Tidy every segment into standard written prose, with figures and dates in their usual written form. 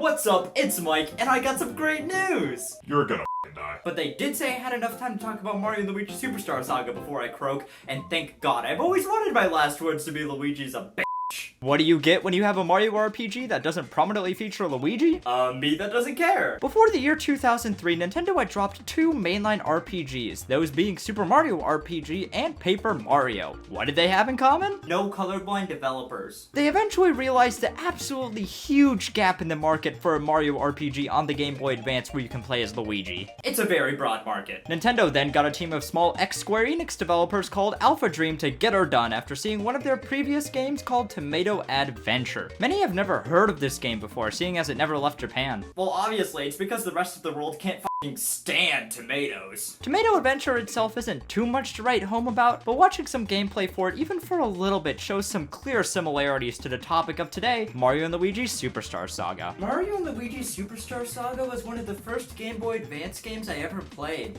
What's up? It's Mike, and I got some great news! You're gonna die. But they did say I had enough time to talk about Mario and Luigi Superstar Saga before I croak, and thank God, I've always wanted my last words to be Luigi's a bitch. What do you get when you have a Mario RPG that doesn't prominently feature Luigi? Me that doesn't care. Before the year 2003, Nintendo had dropped two mainline RPGs, those being Super Mario RPG and Paper Mario. What did they have in common? No colorblind developers. They eventually realized the absolutely huge gap in the market for a Mario RPG on the Game Boy Advance where you can play as Luigi. It's a very broad market. Nintendo then got a team of small ex-Square Enix developers called Alpha Dream to get her done after seeing one of their previous games called Tomato Adventure. Many have never heard of this game before, seeing as it never left Japan. Well, obviously, it's because the rest of the world can't f***ing stand tomatoes. Tomato Adventure itself isn't too much to write home about, but watching some gameplay for it, even for a little bit, shows some clear similarities to the topic of today, Mario and Luigi Superstar Saga. Mario and Luigi Superstar Saga was one of the first Game Boy Advance games I ever played.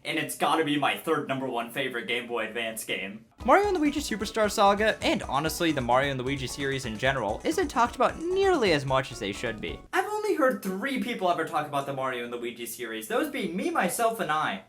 And it's gotta be my third #1 favorite Game Boy Advance game. Mario and Luigi Superstar Saga, and honestly the Mario and Luigi series in general, isn't talked about nearly as much as they should be. I've only heard 3 people ever talk about the Mario and Luigi series, those being me, myself, and I.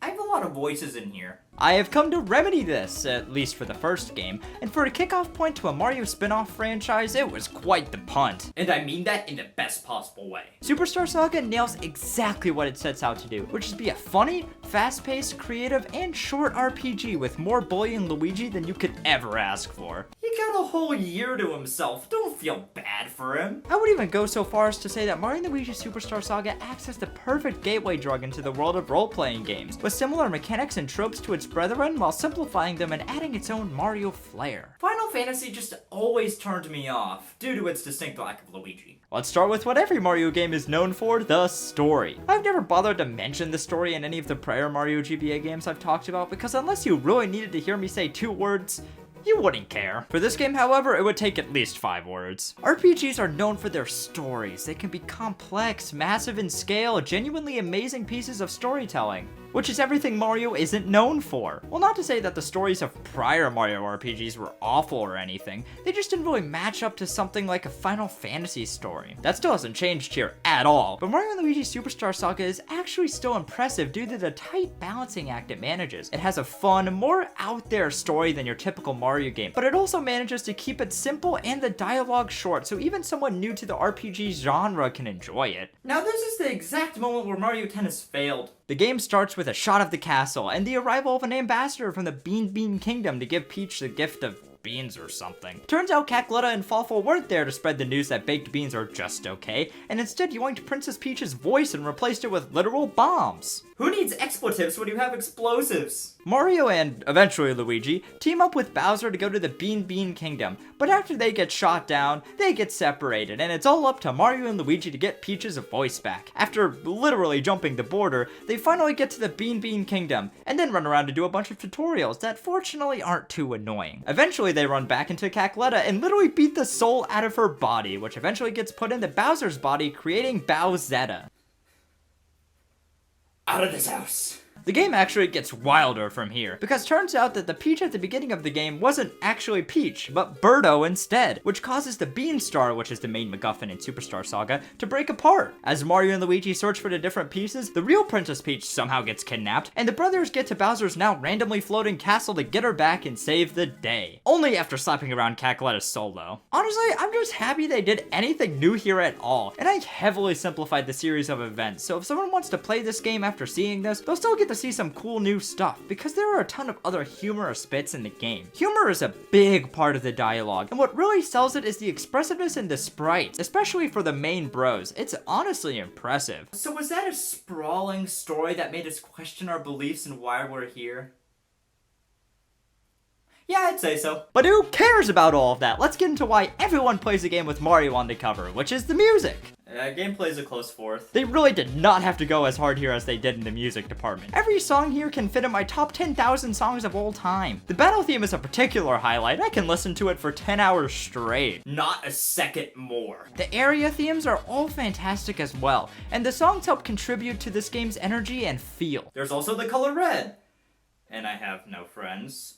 I have a lot of voices in here. I have come to remedy this, at least for the first game, and for a kickoff point to a Mario spin-off franchise, it was quite the punt. And I mean that in the best possible way. Superstar Saga nails exactly what it sets out to do, which is be a funny, fast-paced, creative, and short RPG with more bullying Luigi than you could ever ask for. He got a whole year to himself, don't feel bad for him. I would even go so far as to say that Mario and Luigi Superstar Saga acts as the perfect gateway drug into the world of role-playing games, with similar mechanics and tropes to its brethren while simplifying them and adding its own Mario flair. Final Fantasy just always turned me off, due to its distinct lack of Luigi. Let's start with what every Mario game is known for, the story. I've never bothered to mention the story in any of the prior Mario GBA games I've talked about because unless you really needed to hear me say 2 words, you wouldn't care. For this game, however, it would take at least 5 words. RPGs are known for their stories. They can be complex, massive in scale, genuinely amazing pieces of storytelling, which is everything Mario isn't known for. Well, not to say that the stories of prior Mario RPGs were awful or anything, they just didn't really match up to something like a Final Fantasy story. That still hasn't changed here at all, but Mario & Luigi Superstar Saga is actually still impressive due to the tight balancing act it manages. It has a fun, more out there story than your typical Mario game, but it also manages to keep it simple and the dialogue short, so even someone new to the RPG genre can enjoy it. Now this is the exact moment where Mario Tennis failed. The game starts with a shot of the castle and the arrival of an ambassador from the Bean Kingdom to give Peach the gift of beans or something. Turns out Cackletta and Fawful weren't there to spread the news that baked beans are just okay, and instead yoinked Princess Peach's voice and replaced it with literal bombs. Who needs expletives when you have explosives? Mario and, eventually Luigi, team up with Bowser to go to the Bean Kingdom, but after they get shot down, they get separated, and it's all up to Mario and Luigi to get Peach's voice back. After literally jumping the border, they finally get to the Bean Kingdom, and then run around to do a bunch of tutorials that fortunately aren't too annoying. Eventually they run back into Cackletta and literally beat the soul out of her body, which eventually gets put into Bowser's body, creating Bowsetta. Out of this house. The game actually gets wilder from here, because turns out that the Peach at the beginning of the game wasn't actually Peach, but Birdo instead, which causes the Beanstar, which is the main MacGuffin in Superstar Saga, to break apart. As Mario and Luigi search for the different pieces, the real Princess Peach somehow gets kidnapped, and the brothers get to Bowser's now randomly floating castle to get her back and save the day. Only after slapping around Cackletta's soul though. Honestly, I'm just happy they did anything new here at all, and I heavily simplified the series of events, so if someone wants to play this game after seeing this, they'll still get to see some cool new stuff, because there are a ton of other humorous bits in the game. Humor is a big part of the dialogue, and what really sells it is the expressiveness in the sprites, especially for the main bros. It's honestly impressive. So was that a sprawling story that made us question our beliefs and why we're here? Yeah, I'd say so. But who cares about all of that? Let's get into why everyone plays a game with Mario on the cover, which is the music. Gameplay's a close fourth. They really did not have to go as hard here as they did in the music department. Every song here can fit in my top 10,000 songs of all time. The battle theme is a particular highlight. I can listen to it for 10 hours straight. Not a second more. The area themes are all fantastic as well, and the songs help contribute to this game's energy and feel. There's also the color red. And I have no friends.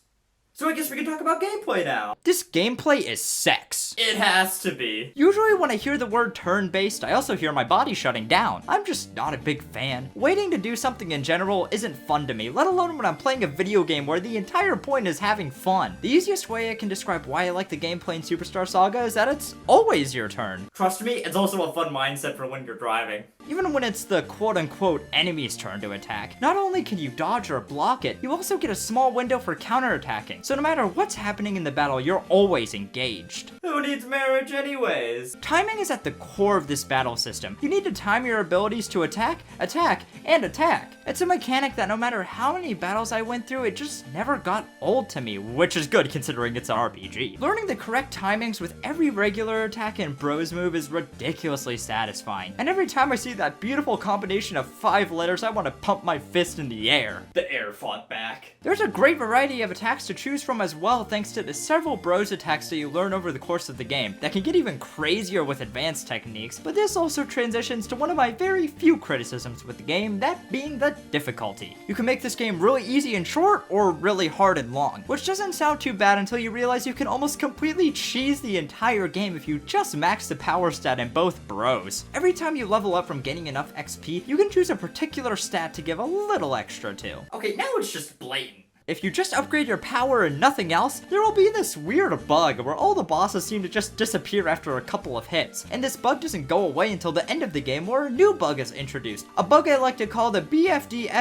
So I guess we can talk about gameplay now. This gameplay is sex. It has to be. Usually when I hear the word turn-based, I also hear my body shutting down. I'm just not a big fan. Waiting to do something in general isn't fun to me, let alone when I'm playing a video game where the entire point is having fun. The easiest way I can describe why I like the gameplay in Superstar Saga is that it's always your turn. Trust me, it's also a fun mindset for when you're driving. Even when it's the quote-unquote enemy's turn to attack, not only can you dodge or block it, you also get a small window for counterattacking. So no matter what's happening in the battle, you're always engaged. Who needs marriage anyways? Timing is at the core of this battle system. You need to time your abilities to attack, attack, and attack. It's a mechanic that no matter how many battles I went through, it just never got old to me, which is good considering it's an RPG. Learning the correct timings with every regular attack and bros move is ridiculously satisfying. And every time I see that beautiful combination of 5 letters, I want to pump my fist in the air. The air fought back. There's a great variety of attacks to choose from as well, thanks to the several bros attacks that you learn over the course of the game that can get even crazier with advanced techniques, but this also transitions to one of my very few criticisms with the game, that being the difficulty. You can make this game really easy and short, or really hard and long, which doesn't sound too bad until you realize you can almost completely cheese the entire game if you just max the power stat in both bros. Every time you level up from gaining enough XP, you can choose a particular stat to give a little extra to. Okay, now it's just blatant. If you just upgrade your power and nothing else, there will be this weird bug where all the bosses seem to just disappear after a couple of hits. And this bug doesn't go away until the end of the game where a new bug is introduced. A bug I like to call the BFDSSWITSH,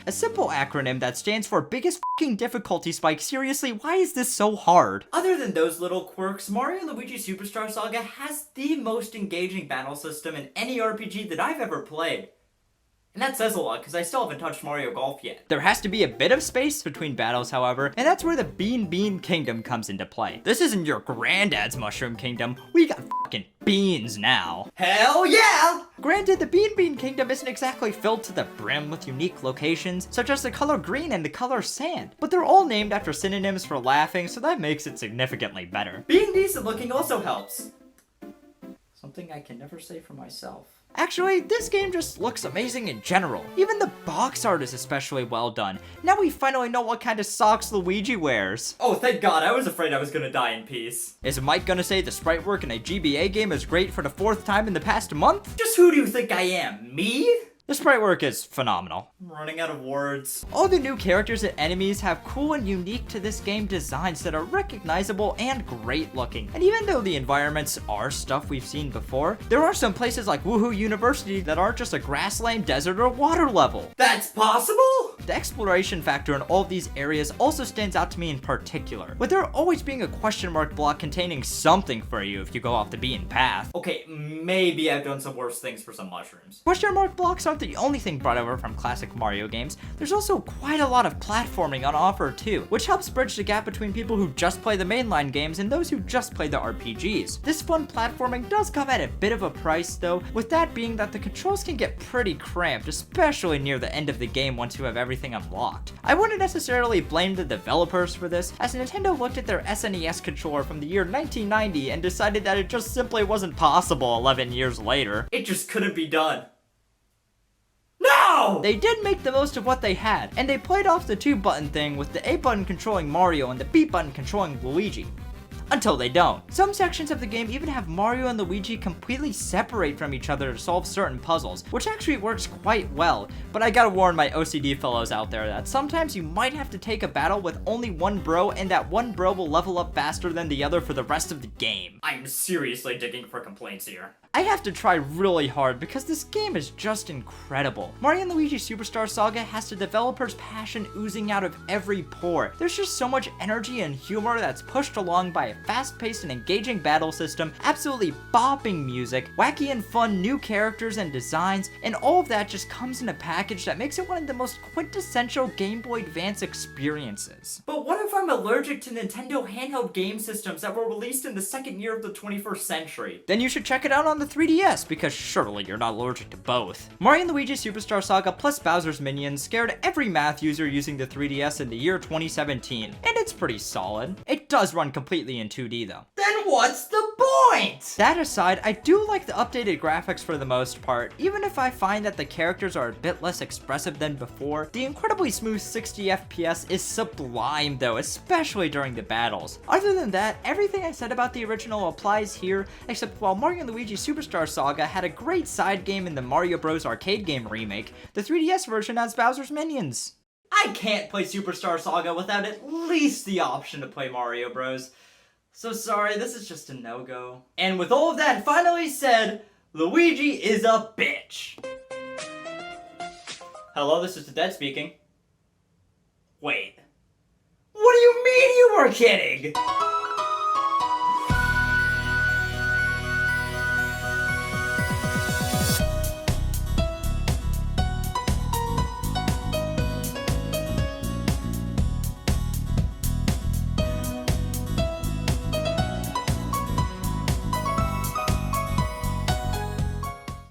a simple acronym that stands for biggest fucking difficulty spike. Seriously, why is this so hard? Other than those little quirks, Mario & Luigi Superstar Saga has the most engaging battle system in any RPG that I've ever played. And that says a lot, because I still haven't touched Mario Golf yet. There has to be a bit of space between battles, however, and that's where the Bean Kingdom comes into play. This isn't your granddad's Mushroom Kingdom. We got fucking beans now. Hell yeah! Granted, the Bean Kingdom isn't exactly filled to the brim with unique locations, such as the color green and the color sand, but they're all named after synonyms for laughing, so that makes it significantly better. Being decent looking also helps. Something I can never say for myself. Actually, this game just looks amazing in general. Even the box art is especially well done. Now we finally know what kind of socks Luigi wears. Oh, thank God, I was afraid I was gonna die in peace. Is Mike gonna say the sprite work in a GBA game is great for the 4th time in the past month? Just who do you think I am? Me? The sprite work is phenomenal. I'm running out of words. All the new characters and enemies have cool and unique to this game designs that are recognizable and great looking. And even though the environments are stuff we've seen before, there are some places like Woohoo University that aren't just a grassland, desert, or water level. That's possible? The exploration factor in all of these areas also stands out to me in particular, with there always being a question mark block containing something for you if you go off the beaten path. Okay, maybe I've done some worse things for some mushrooms. Question mark blocks aren't the only thing brought over from classic Mario games. There's also quite a lot of platforming on offer too, which helps bridge the gap between people who just play the mainline games and those who just play the RPGs. This fun platforming does come at a bit of a price though, with that being that the controls can get pretty cramped, especially near the end of the game once you have everything unlocked. I wouldn't necessarily blame the developers for this, as Nintendo looked at their SNES controller from the year 1990 and decided that it just simply wasn't possible 11 years later. It just couldn't be done. No! They did make the most of what they had, and they played off the 2-button thing with the A button controlling Mario and the B button controlling Luigi. Until they don't. Some sections of the game even have Mario and Luigi completely separate from each other to solve certain puzzles, which actually works quite well, but I gotta warn my OCD fellows out there that sometimes you might have to take a battle with only one bro, and that one bro will level up faster than the other for the rest of the game. I'm seriously digging for complaints here. I have to try really hard because this game is just incredible. Mario & Luigi Superstar Saga has the developer's passion oozing out of every pore. There's just so much energy and humor that's pushed along by a fast-paced and engaging battle system, absolutely bopping music, wacky and fun new characters and designs, and all of that just comes in a package that makes it one of the most quintessential Game Boy Advance experiences. But what if I'm allergic to Nintendo handheld game systems that were released in the second year of the 21st century? Then you should check it out on the 3DS, because surely you're not allergic to both. Mario & Luigi Superstar Saga plus Bowser's Minions scared every math user using the 3DS in the year 2017, and it's pretty solid. It does run completely in 2D though. Then what's the point! That aside, I do like the updated graphics for the most part. Even if I find that the characters are a bit less expressive than before, the incredibly smooth 60 FPS is sublime though, especially during the battles. Other than that, everything I said about the original applies here, except while Mario & Luigi Superstar Saga had a great side game in the Mario Bros. Arcade game remake, the 3DS version has Bowser's minions. I can't play Superstar Saga without at least the option to play Mario Bros. So sorry, this is just a no-go. And with all of that finally said, Luigi is a bitch. Hello, this is the Dead speaking. Wait. What do you mean you were kidding?